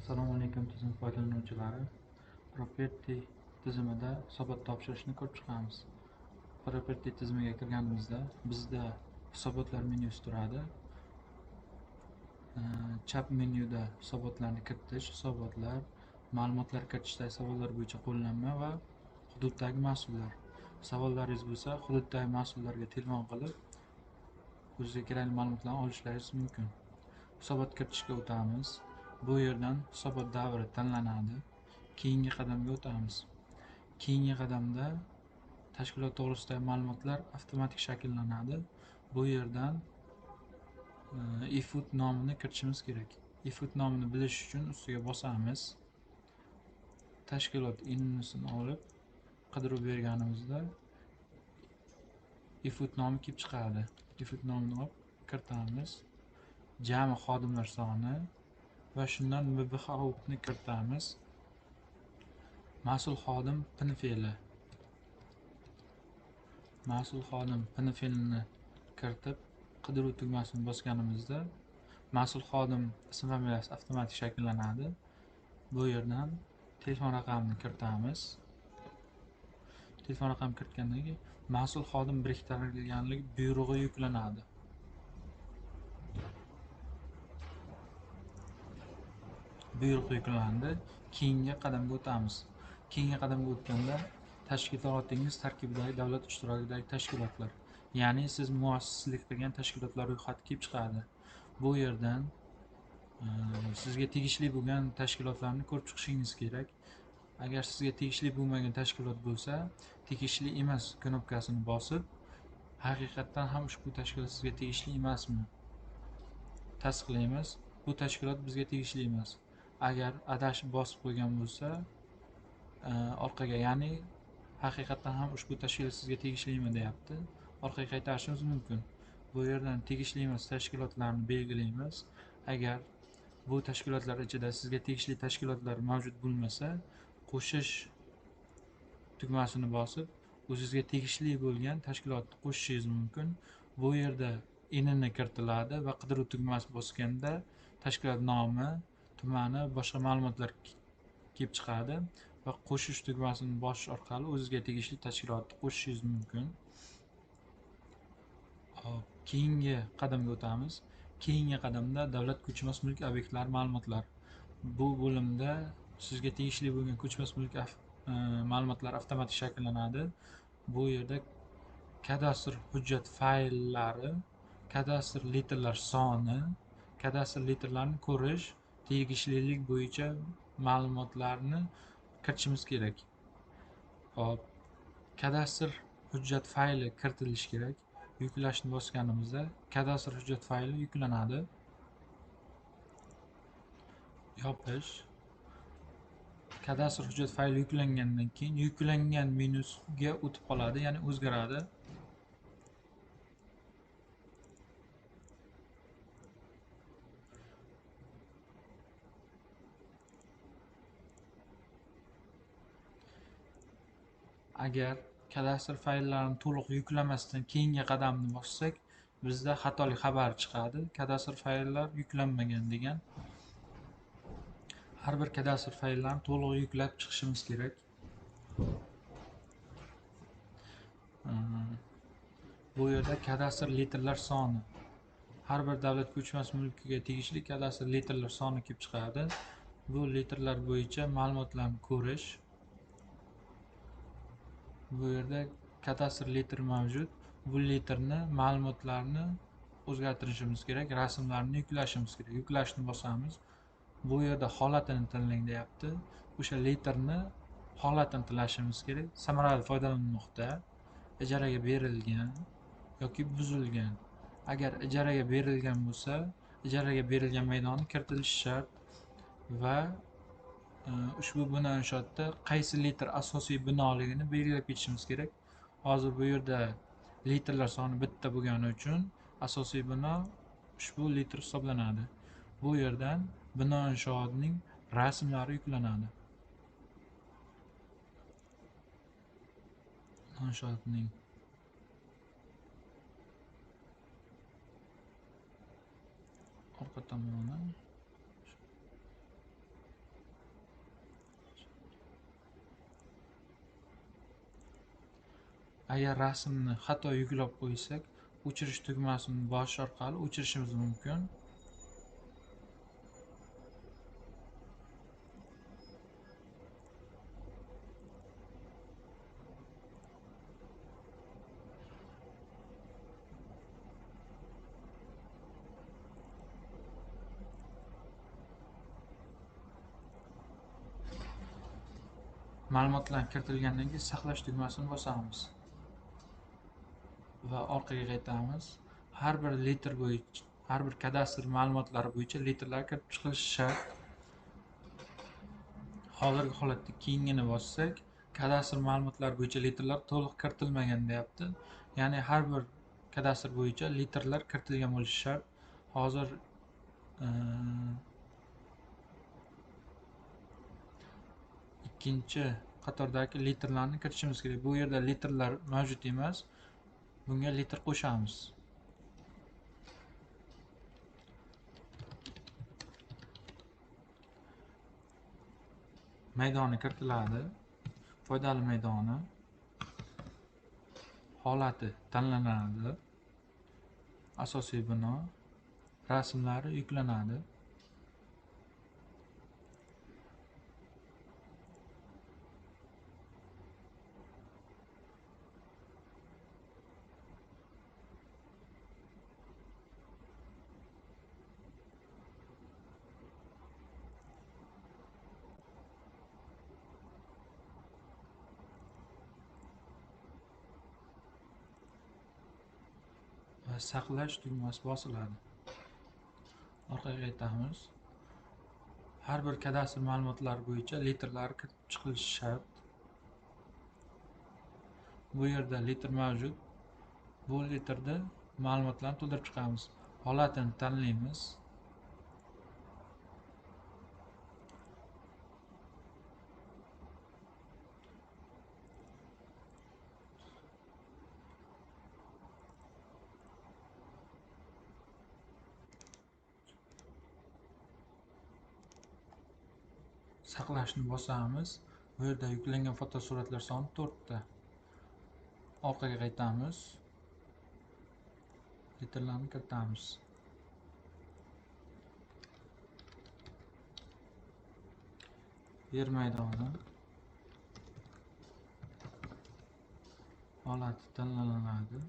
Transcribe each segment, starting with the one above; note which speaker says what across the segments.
Speaker 1: Assalomu alaykum tizim foydalanuvchilari. Property tizimida hisobot topshirishni ko'rib chiqamiz. Property tizimiga kirganimizda bizda hisobotlar menyusi turadi. Chap menyuda hisobotlarni kiritish, hisobotlar, ma'lumotlar kiritishda savollar bo'yicha qo'llanma va hududdagi mas'ullar. Savollaringiz bo'lsa, hududdagi mas'ullarga telefon qilib, o'zingizga kerakli ma'lumotlarni olishlaringiz mumkin. Hisobot kiritishga o'tamiz. Bu yerdan hisobot davri tanlanadi. Keyingi qadamga o'tamiz. Keyingi qadamda tashkilot to'g'risidagi ma'lumotlar avtomatik shakllanadi. Bu yerdan ifut nomini kiritishimiz kerak. Ifut nomini bilish uchun ustiga bosamiz. Tashkilot innisini olib qidiruv berganimizda ifut nomi kelib chiqadi. Ifut nomini olib kiritamiz. Jami xodimlar soni va shundan MBH outni kiritamiz. Mas'ul xodim pin fe'li. Mas'ul xodim pin fe'lini kiritib qidiruv tugmasini bosganimizda mas'ul xodim ism familiyasi avtomatik shakllanadi. Bu yerdan telefon raqamini kiritamiz. Telefon raqamini kiritgandan keyin mas'ul xodim biriktirilganligi buyrug'i yuklanadi. Buyruq yuklandi. Keyingi qadamga o'tamiz. Keyingi qadamga o'tganda tashkilotingiz tarkibidagi davlat ishtirokidagi tashkilotlar, ya'ni siz muassislik qilgan tashkilotlar ro'yxati kelib chiqadi. Bu yerdan sizga tegishli bo'lgan tashkilotlarni ko'rib chiqishingiz kerak. Agar sizga tegishli bo'lmagan tashkilot bo'lsa, tegishli emas knopkasini bosib, haqiqatdan ham ushbu tashkilot sizga tegishli emasmi tasdiqlaymiz. Bu tashkilot bizga tegishli emas. Agar adashib bosib qo'ygan bo'lsa, orqaga, ya'ni haqiqatdan ham ushbu tashkilot sizga tegishlimi deyapti, orqaga qaytarishimiz mumkin. Bu yerdan tegishli emas tashkilotlarni belgilaymiz. Agar bu tashkilotlar ichida sizga tegishli tashkilotlar mavjud bo'lmasa, qo'shish tugmasini bosib, o'zingizga tegishli bo'lgan tashkilotni qo'shishingiz mumkin. Bu yerda inini kiritiladi va qidiruv tugmasi bosganda tashkilot nomi, tumani, boshqa ma'lumotlar kelib chiqadi va qo'shish tugmasini bosish orqali o'zingizga tegishli tashkilotni qo'shishingiz mumkin. Keyingi qadamga o'tamiz. Keyingi qadamda davlat ko'chmas mulk obyektlari ma'lumotlar. Bu bo'limda sizga tegishli bo'lgan ko'chmas mulk ma'lumotlar avtomatik shakllanadi. Bu yerda kadastr hujjat fayllari, kadastr litrlar soni, kadastr litrlarni ko'rish, tegishlilik bo'yicha ma'lumotlarni kiritishimiz kerak. Hop, kadastr hujjat fayli kiritilishi kerak. Yuklashni bosganimizda kadastr hujjat fayli yuklanadi. Yopish. Kadastr hujjat fayli yuklangandan keyin yuklangan menyusiga o'tib qoladi, ya'ni o'zgaradi. Agar kadastr fayllarini to'liq yuklamasdan keyingi qadamni bossak, bizda xatolik xabar chiqadi. Kadastr fayllar yuklanmagan degan. Har bir kadastr fayllarni to'liq yuklab chiqishimiz kerak. Bu yerda kadastr litrlar soni, har bir davlat ko'chmas mulkiga tegishli kadastr litrlar soni kelib chiqadi. Bu litrlar bo'yicha ma'lumotlarni ko'rish. Bu yerda kadastr litr mavjud. Bu litrni ma'lumotlarni o'zgartirishimiz kerak, rasmlarni yuklashimiz kerak. Yuklashni bosamiz. Bu yerda holatini tanlang deyapti. O'sha litrni holatini tanlashimiz kerak. Samarali foydalanmoqda, ijaraga berilgan yoki buzilgan. Agar ijaraga berilgan bo'lsa, ijaraga berilgan maydoni kiritilishi shart va ushbu bino inshootda qaysi litr asosiy binoligini belgilab ketishimiz kerak. Hozir bu yerda litrlar soni bitta bo'lgani uchun asosiy bino ushbu litr hisoblanadi. Bu yerdan bino inshootining rasmlari yuklanadi. Inshootining orqa tomoni Agar rasmni xato yuklab qo'ysak, o'chirish tugmasini bosish orqali o'chirishimiz mumkin. Ma'lumotlar kiritilgandan keyin saqlash tugmasini bosamiz va orqaga qaytamiz. Har bir litr bo'yicha, har bir kadastr ma'lumotlari bo'yicha litrlar kirib chiqilishi shart. Hozirgi holatda keyingini bossak, kadastr ma'lumotlari bo'yicha litrlar to'liq kiritilmagan deyapti. Ya'ni har bir kadastr bo'yicha litrlar kiritilgan bo'lishi shart. Hozir ikkinchi qatordagi litrlarni kiritishimiz kerak. Bu yerda litrlar mavjud emas. Bunga litr qo'shamiz. Maydoni kiritiladi. Foydali maydoni. Holati tanlanadi. Asosiy bino. Rasmlari yuklanadi. Va saqlash tugmasi bosiladi. Orqaga qaytamiz. Har bir kadastr ma'lumotlari bo'yicha litrlar kirib chiqilishi shart. Bu yerda litr mavjud. Bu litrda ma'lumotlarni to'ldirib chiqamiz. Holatini tanlaymiz. Saqlashni bosamiz. Bu yerda yuklangan fotosuratlar soni 4 ta. Orqaga qaytamiz. Litrlarni kiritamiz. Yer maydoni. Holati tanlanadi.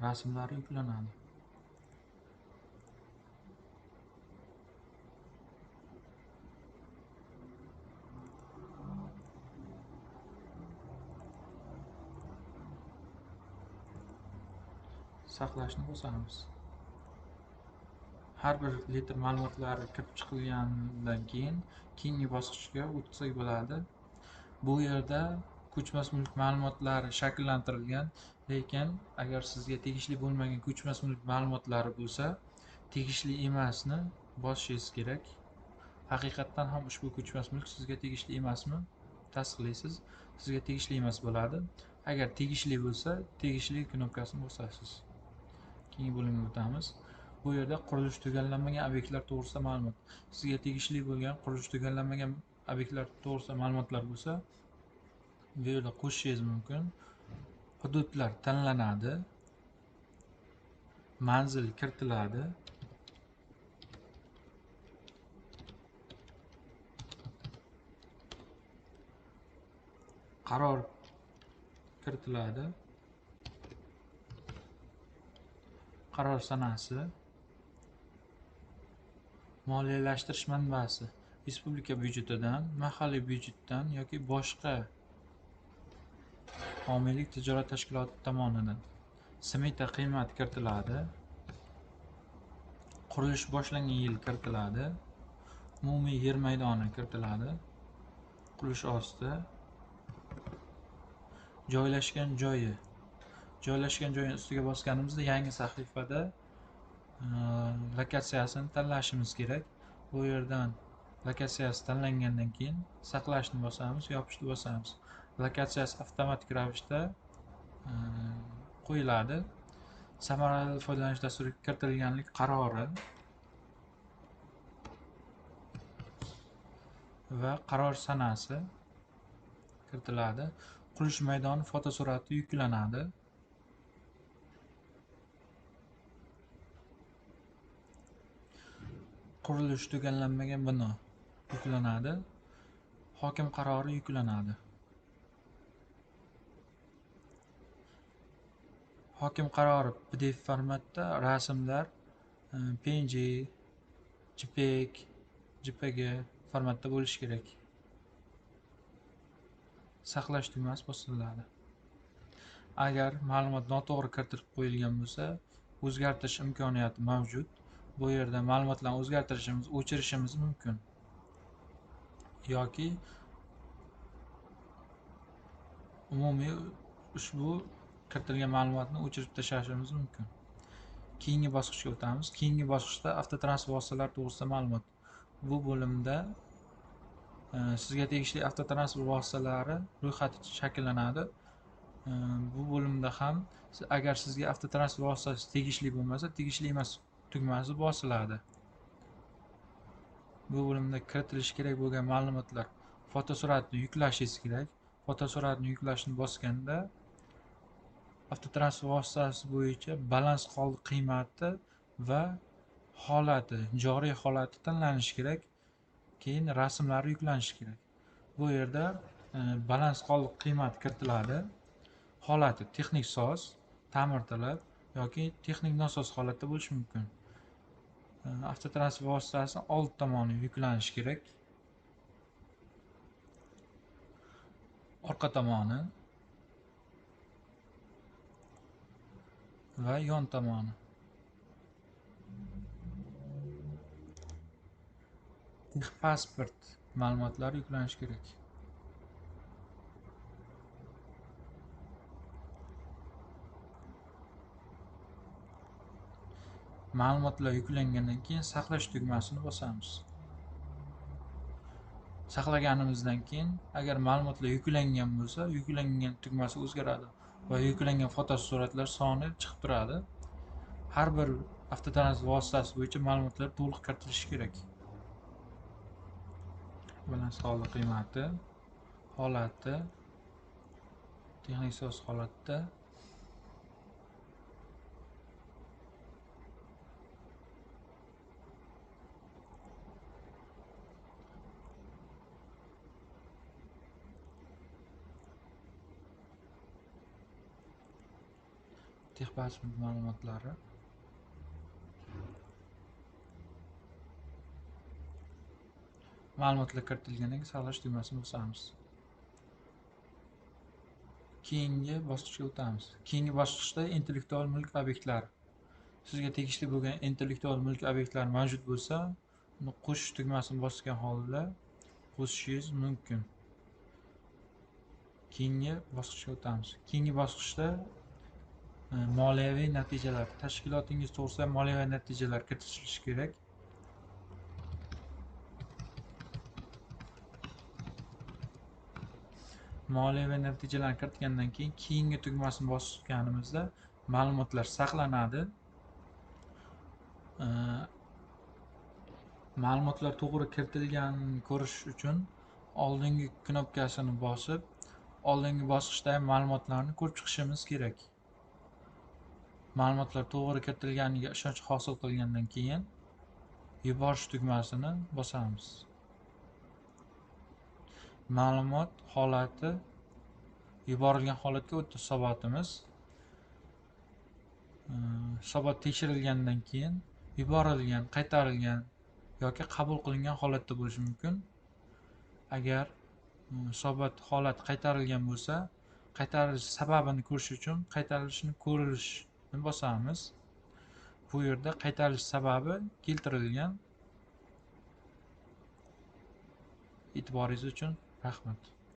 Speaker 1: Rasmlari yuklanadi. Saqlashni bosamiz. Har bir litr ma'lumotlari kirib chiqilgandan keyin keyingi bosqichga o'tsak bo'ladi. Bu yerda ko'chmas mulk ma'lumotlari shakllantirilgan, lekin agar sizga tegishli bo'lmagan ko'chmas mulk ma'lumotlari bo'lsa, tegishli emasni bosishingiz kerak. Haqiqatdan ham ushbu ko'chmas mulk sizga tegishli emasmi? Tasdiqlaysiz, sizga tegishli emas bo'ladi. Agar tegishli bo'lsa, tegishli knopkasini bosasiz. Keyingi bo'limga o'tamiz. Bu yerda qurilish tugallanmagan obyektlar to'g'risida ma'lumot. Sizga tegishli bo'lgan qurilish tugallanmagan obyektlar to'g'risida ma'lumotlar bo'lsa, bu yerda qo'shishingiz mumkin. Hududlar tanlanadi. Manzil kiritiladi. Qaror kiritiladi. Qaror sanasi. Moliyalashtirish manbasi respublika byudjetidan, mahalliy byudjetdan yoki boshqa homiylik tijorat tashkiloti tomonidan smeta qiymati kiritiladi. Qurilish boshlangan yil kiritiladi. Umumiy yer maydoni kiritiladi. Qurilish osti. Joylashgan joyi. Joylashgan joyini ustiga bosganimizda yangi sahifada lokatsiyasini tanlashimiz kerak. Bu yerdan lokatsiyasi tanlangandan keyin saqlashni bosamiz, yopishni bosamiz. Lokatsiyasi avtomatik ravishda qo'yiladi. Samarali foydalanish dasturiga kiritilganlik qarori va qaror sanasi kiritiladi. Qurilish maydoni fotosurati yuklanadi. Qurilish tugallanmagan bino yuklanadi. Hokim qarori yuklanadi. Hokim qarori PDF formatda, rasmlar PNG, JPEG, JPG formatda bo'lishi kerak. Saqlash tugmasi bosiladi. Agar ma'lumot noto'g'ri kiritilib qo'yilgan bo'lsa, o'zgartirish imkoniyati mavjud. Bu yerda ma'lumotlarni o'zgartirishimiz, o'chirishimiz mumkin. Yoki umumiy ushbu kiritilgan ma'lumotni o'chirib tashlashimiz mumkin. Keyingi bosqichga o'tamiz. Keyingi bosqichda avtotransport vositalari to'g'risida ma'lumot. Bu bo'limda sizga tegishli avtotransport vositalari ro'yxati shakllanadi. Bu bo'limda ham agar sizga avtotransport vositasi tegishli bo'lmasa, tegishli emas tugmasi bosiladi. Bu bo'limda kiritilishi kerak bo'lgan ma'lumotlar: fotosuratni yuklashingiz kerak. Fotosuratni yuklashni bosganda avtotransport vositasi bo'yicha balans qoldiq qiymati va holati, joriy holati tanlanishi kerak. Keyin rasmlari yuklanishi kerak. Bu yerda balans qoldiq qiymati kiritiladi. Holati texnik soz, ta'mirtalab yoki texnik nosoz holatda bo'lishi mumkin. Avtotransport vositasi old tomoni yuklanishi kerak. Orqa tomoni va yon tomoni. Pasport ma'lumotlari yuklanishi kerak. Ma'lumotlar yuklangandan keyin saqlash tugmasini bosamiz. Saqlaganimizdan keyin agar ma'lumotlar yuklangan bo'lsa, yuklangan tugmasi o'zgaradi va yuklangan fotosuratlar soni chiqib turadi. Har bir avtotransport vositasi bo'yicha ma'lumotlar to'liq kiritilishi kerak. Balans qoldiq qiymati, holati, texnik soz holatda, texpasport ma'lumotlari, ma'lumotlar kiritilgandan keyin saqlash tugmasini bosamiz. Keyingi bosqichga o'tamiz. Keyingi bosqichda intellektual mulk obyektlari. Sizga tegishli bo'lgan intellektual mulk obyektlari mavjud bo'lsa, uni qo'shish tugmasini bosgan holda qo'shishingiz mumkin. Keyingi bosqichga o'tamiz. Keyingi bosqichda moliyaviy natijalar, tashkilotingiz to'g'risida moliyaviy natijalar kiritilishi kerak. Moliyaviy natijalarni kiritgandan keyin keyingi tugmasini bosganimizda ma'lumotlar saqlanadi. Ma'lumotlar to'g'ri kiritilganini ko'rish uchun oldingi knopkasini bosib, oldingi bosqichdagi ma'lumotlarni ko'rib chiqishimiz kerak. Ma'lumotlar to'g'ri kiritilganiga ishonch hosil qilgandan keyin yuborish tugmasini bosamiz. Ma'lumot holati yuborilgan holatga o'tdi hisobotimiz. Hisobot tekshirilgandan keyin yuborilgan, qaytarilgan yoki qabul qilingan holatda bo'lishi mumkin. Agar hisobot holat qaytarilgan bo'lsa, qaytarilish sababini ko'rish uchun qaytarilishni ko'rilishni bosamiz. Bu yerda qaytarilish sababi keltirilgan. E'tiboringiz uchun rahmat.